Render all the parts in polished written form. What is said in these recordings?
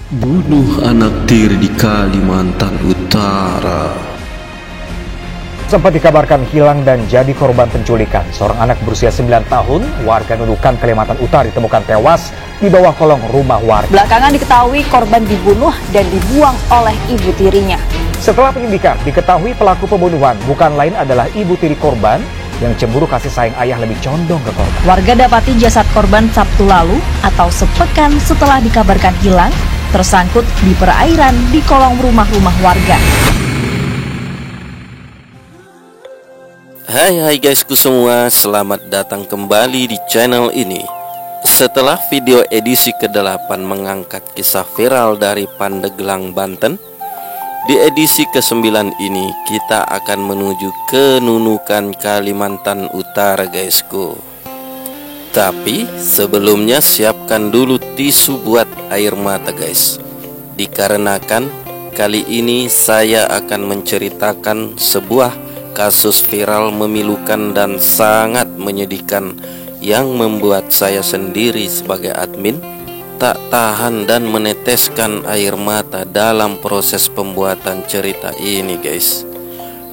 Bunuh anak tiri di Kalimantan Utara. Sempat dikabarkan hilang dan jadi korban penculikan. Seorang anak berusia 9 tahun, warga Nunukan, Kalimantan Utara ditemukan tewas di bawah kolong rumah warga. Belakangan diketahui korban dibunuh dan dibuang oleh ibu tirinya. Setelah penyidikan, diketahui pelaku pembunuhan bukan lain adalah ibu tiri korban yang cemburu kasih sayang ayah lebih condong ke korban. Warga dapati jasad korban Sabtu lalu atau sepekan setelah dikabarkan hilang, tersangkut di perairan di kolong rumah-rumah warga. Hai guysku semua, selamat datang kembali di channel ini. Setelah video edisi ke-8 mengangkat kisah viral dari Pandeglang, Banten, di edisi ke-9 ini kita akan menuju ke Nunukan, Kalimantan Utara guysku. Tapi sebelumnya siapkan dulu tisu buat air mata guys. Dikarenakan kali ini saya akan menceritakan sebuah kasus viral memilukan dan sangat menyedihkan yang membuat saya sendiri sebagai admin tak tahan dan meneteskan air mata dalam proses pembuatan cerita ini guys.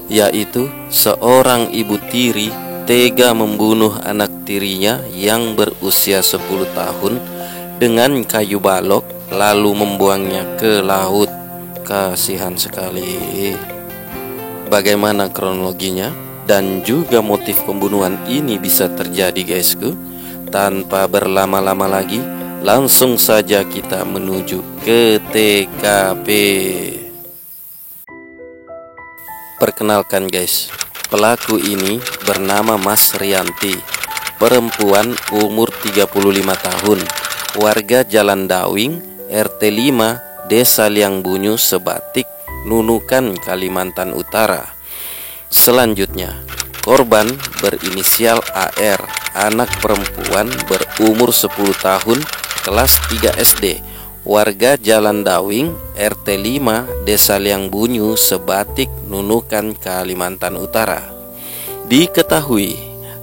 Yaitu seorang ibu tiri tega membunuh anak tirinya yang berusia 10 tahun dengan kayu balok lalu membuangnya ke laut. Kasihan sekali. Bagaimana kronologinya dan juga motif pembunuhan ini bisa terjadi guysku? Tanpa berlama-lama lagi, langsung saja kita menuju ke TKP. Perkenalkan guys, pelaku ini bernama Mas Rianti, perempuan umur 35 tahun, warga Jalan Dawing, RT 5, Desa Liangbunyu, Sebatik, Nunukan, Kalimantan Utara. Selanjutnya, korban berinisial AR, anak perempuan berumur 10 tahun, kelas 3 SD, warga Jalan Dawing, RT 5, Desa Liangbunyu, Sebatik, Nunukan, Kalimantan Utara. Diketahui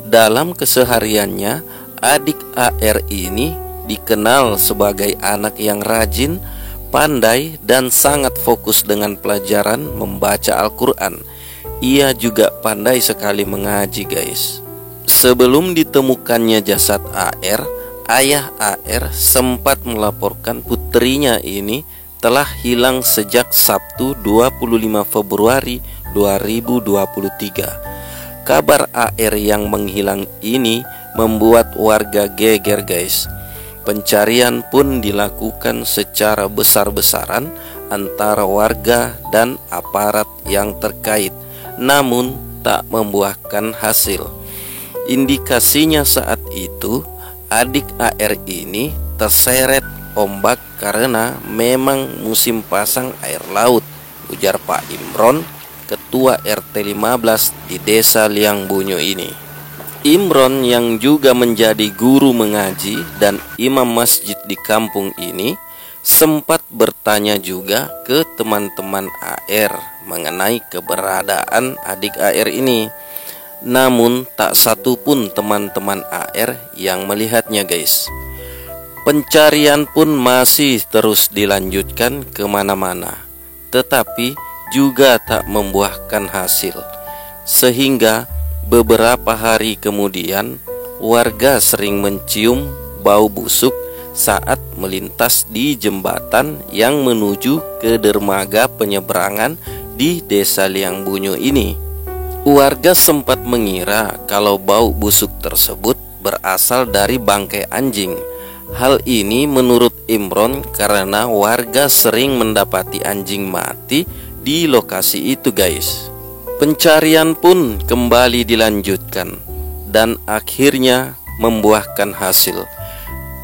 dalam kesehariannya adik AR ini dikenal sebagai anak yang rajin, pandai, dan sangat fokus dengan pelajaran membaca Al-Quran. Ia juga pandai sekali mengaji guys. Sebelum ditemukannya jasad AR, ayah AR sempat melaporkan putrinya ini telah hilang sejak Sabtu 25 Februari 2023. Kabar AR yang menghilang ini membuat warga geger guys. Pencarian pun dilakukan secara besar-besaran antara warga dan aparat yang terkait, namun tak membuahkan hasil. Indikasinya saat itu adik AR ini terseret ombak karena memang musim pasang air laut, ujar Pak Imron, ketua RT 15 di Desa Liangbunyu ini. Imron yang juga menjadi guru mengaji dan imam masjid di kampung ini sempat bertanya juga ke teman-teman AR mengenai keberadaan adik AR ini. Namun tak satu pun teman-teman AR yang melihatnya guys. Pencarian pun masih terus dilanjutkan kemana-mana, tetapi juga tak membuahkan hasil. Sehingga beberapa hari kemudian warga sering mencium bau busuk saat melintas di jembatan yang menuju ke dermaga penyeberangan di Desa Liangbunyu ini. Warga sempat mengira kalau bau busuk tersebut berasal dari bangkai anjing. Hal ini menurut Imron karena warga sering mendapati anjing mati di lokasi itu guys. Pencarian pun kembali dilanjutkan dan akhirnya membuahkan hasil.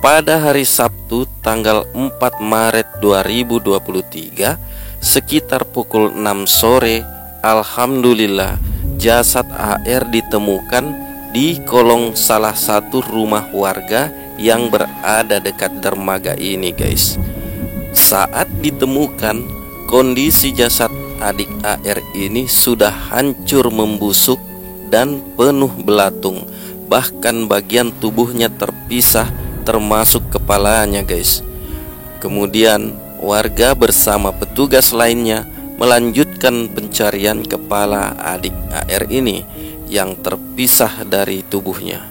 Pada hari Sabtu tanggal 4 Maret 2023 sekitar pukul 6 sore, alhamdulillah jasad AR ditemukan di kolong salah satu rumah warga yang berada dekat dermaga ini guys. Saat ditemukan, kondisi jasad adik AR ini sudah hancur membusuk dan penuh belatung. Bahkan bagian tubuhnya terpisah termasuk kepalanya guys. Kemudian warga bersama petugas lainnya melanjutkan pencarian kepala adik AR ini yang terpisah dari tubuhnya.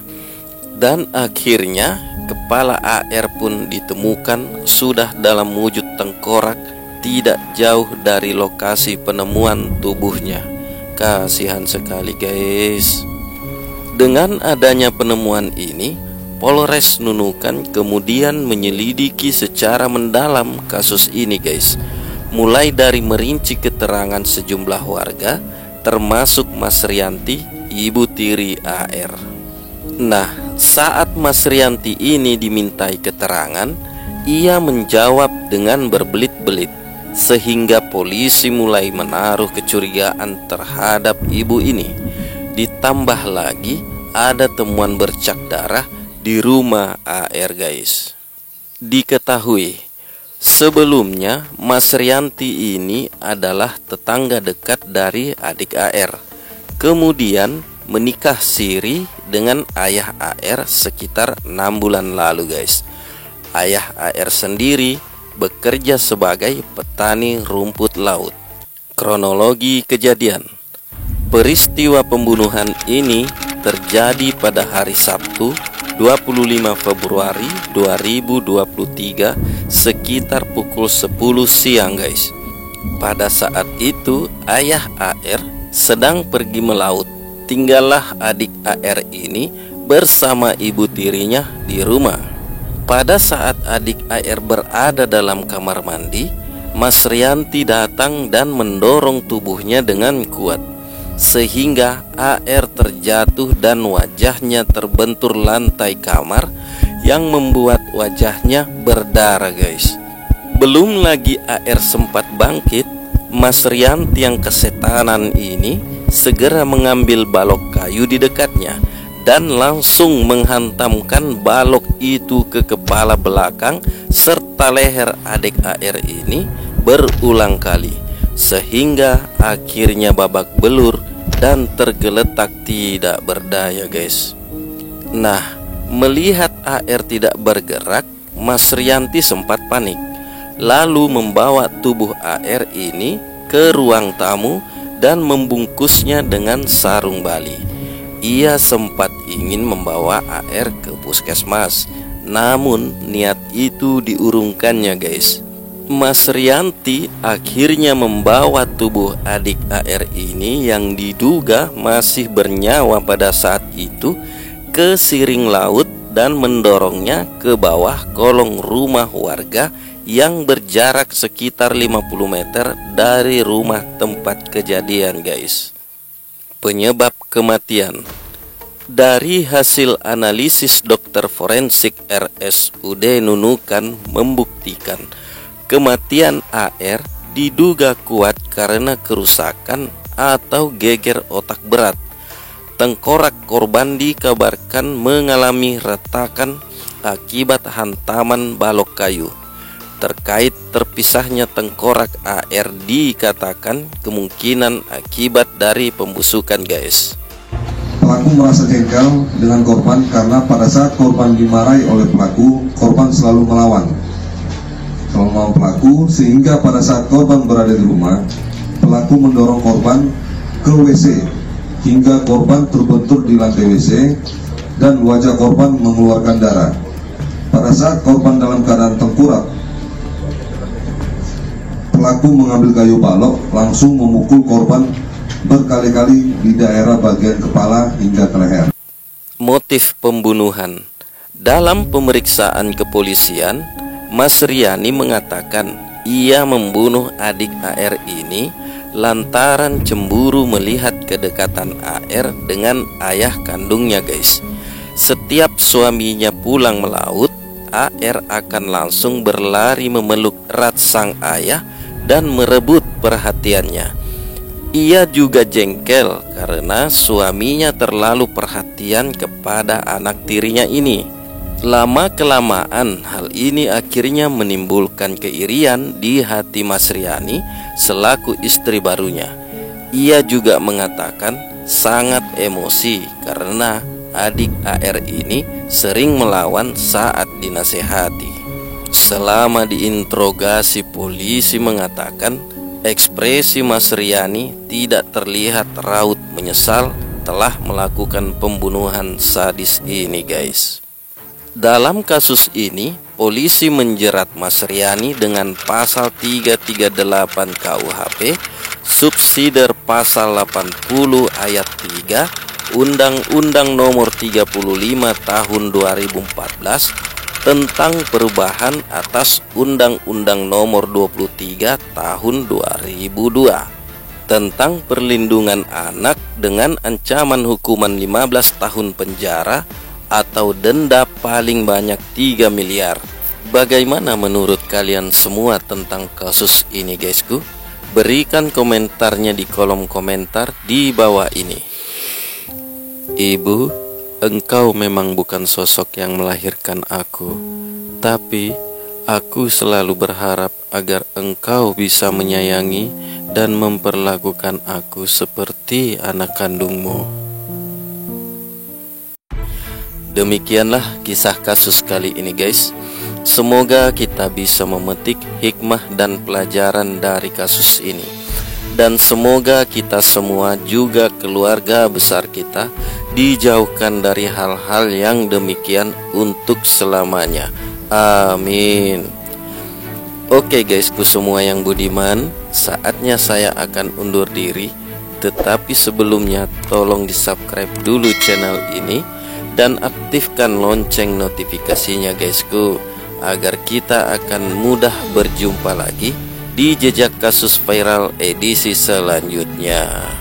Dan akhirnya kepala AR pun ditemukan sudah dalam wujud tengkorak tidak jauh dari lokasi penemuan tubuhnya. Kasihan sekali guys. Dengan adanya penemuan ini, Polres Nunukan kemudian menyelidiki secara mendalam kasus ini guys. Mulai dari merinci keterangan sejumlah warga, termasuk Mas Rianti, ibu tiri AR. Nah, saat Mas Rianti ini dimintai keterangan, ia menjawab dengan berbelit-belit, sehingga polisi mulai menaruh kecurigaan terhadap ibu ini. Ditambah lagi ada temuan bercak darah di rumah AR guys. Diketahui sebelumnya Mas Rianti ini adalah tetangga dekat dari adik AR. Kemudian menikah siri dengan ayah AR sekitar 6 bulan lalu guys. Ayah AR sendiri bekerja sebagai petani rumput laut. Kronologi kejadian. Peristiwa pembunuhan ini terjadi pada hari Sabtu 25 Februari 2023 sekitar pukul 10 siang guys. Pada saat itu ayah AR sedang pergi melaut. Tinggallah adik AR ini bersama ibu tirinya di rumah. Pada saat adik AR berada dalam kamar mandi, Mas Rianti datang dan mendorong tubuhnya dengan kuat, sehingga AR terjatuh dan wajahnya terbentur lantai kamar yang membuat wajahnya berdarah guys. Belum lagi AR sempat bangkit, Mas Rianti yang kesetanan ini segera mengambil balok kayu di dekatnya dan langsung menghantamkan balok itu ke kepala belakang serta leher adik AR ini berulang kali, sehingga akhirnya babak belur dan tergeletak tidak berdaya guys. Nah, melihat AR tidak bergerak, Mas Rianti sempat panik, lalu membawa tubuh AR ini ke ruang tamu dan membungkusnya dengan sarung bali. Ia sempat ingin membawa AR ke puskesmas, namun niat itu diurungkannya guys. Mas Rianti akhirnya membawa tubuh adik AR ini yang diduga masih bernyawa pada saat itu ke siring laut dan mendorongnya ke bawah kolong rumah warga yang berjarak sekitar 50 meter dari rumah tempat kejadian guys. Penyebab kematian. Dari hasil analisis dokter forensik RSUD Nunukan membuktikan kematian AR diduga kuat karena kerusakan atau geger otak berat. Tengkorak korban dikabarkan mengalami retakan akibat hantaman balok kayu. Terkait terpisahnya tengkorak AR dikatakan kemungkinan akibat dari pembusukan guys. Pelaku merasa jengkel dengan korban karena pada saat korban dimarahi oleh pelaku, korban selalu melawan pelaku, sehingga pada saat korban berada di rumah, pelaku mendorong korban ke WC hingga korban terbentur di lantai WC dan wajah korban mengeluarkan darah. Pada saat korban dalam keadaan tengkurap, pelaku mengambil kayu balok langsung memukul korban berkali-kali di daerah bagian kepala hingga ke leher. Motif pembunuhan. Dalam pemeriksaan kepolisian, Mas Riani mengatakan ia membunuh adik AR ini lantaran cemburu melihat kedekatan AR dengan ayah kandungnya guys. Setiap suaminya pulang melaut, AR akan langsung berlari memeluk erat sang ayah dan merebut perhatiannya. Ia juga jengkel karena suaminya terlalu perhatian kepada anak tirinya ini. Lama-kelamaan hal ini akhirnya menimbulkan keirian di hati Mas Riani selaku istri barunya. Ia juga mengatakan sangat emosi karena adik AR ini sering melawan saat dinasehati. Selama diinterogasi, polisi mengatakan ekspresi Mas Riani tidak terlihat raut menyesal telah melakukan pembunuhan sadis ini, guys. Dalam kasus ini, polisi menjerat Mas Riani dengan pasal 338 KUHP, subsidiar pasal 80 ayat 3 Undang-Undang Nomor 35 Tahun 2014 tentang perubahan atas Undang-Undang Nomor 23 Tahun 2002 tentang perlindungan anak dengan ancaman hukuman 15 tahun penjara atau denda paling banyak 3 miliar. Bagaimana menurut kalian semua tentang kasus ini, guysku? Berikan komentarnya di kolom komentar di bawah ini. Ibu, engkau memang bukan sosok yang melahirkan aku, tapi aku selalu berharap agar engkau bisa menyayangi dan memperlakukan aku seperti anak kandungmu. Demikianlah kisah kasus kali ini, guys. Semoga kita bisa memetik hikmah dan pelajaran dari kasus ini. Dan semoga kita semua juga keluarga besar kita dijauhkan dari hal-hal yang demikian untuk selamanya. Amin. Oke guysku semua yang budiman, saatnya saya akan undur diri. Tetapi sebelumnya tolong di subscribe dulu channel ini dan aktifkan lonceng notifikasinya, guysku, agar kita akan mudah berjumpa lagi di jejak kasus viral edisi selanjutnya.